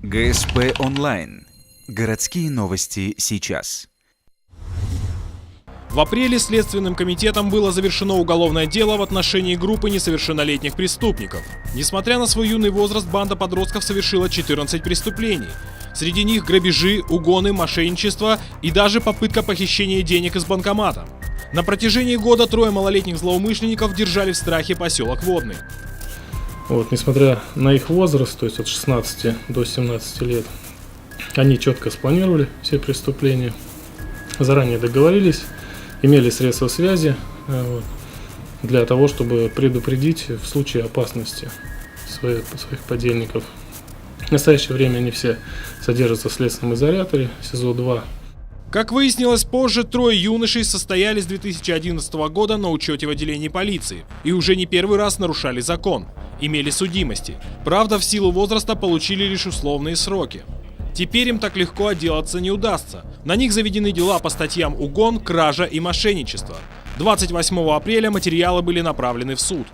ГСП онлайн. Городские новости сейчас. В апреле Следственным комитетом было завершено уголовное дело в отношении группы несовершеннолетних преступников. Несмотря на свой юный возраст, банда подростков совершила 14 преступлений. Среди них грабежи, угоны, мошенничество и даже попытка похищения денег из банкомата. На протяжении года трое малолетних злоумышленников держали в страхе поселок Водный. Несмотря на их возраст, то есть от 16 до 17 лет, они четко спланировали все преступления, заранее договорились, имели средства связи для того, чтобы предупредить в случае опасности своих подельников. В настоящее время они все содержатся в следственном изоляторе СИЗО-2. Как выяснилось позже, трое юношей состояли с 2011 года на учете в отделении полиции и уже не первый раз нарушали закон, имели судимости. Правда, в силу возраста получили лишь условные сроки. Теперь им так легко отделаться не удастся. На них заведены дела по статьям угон, кража и мошенничество. 28 апреля материалы были направлены в суд.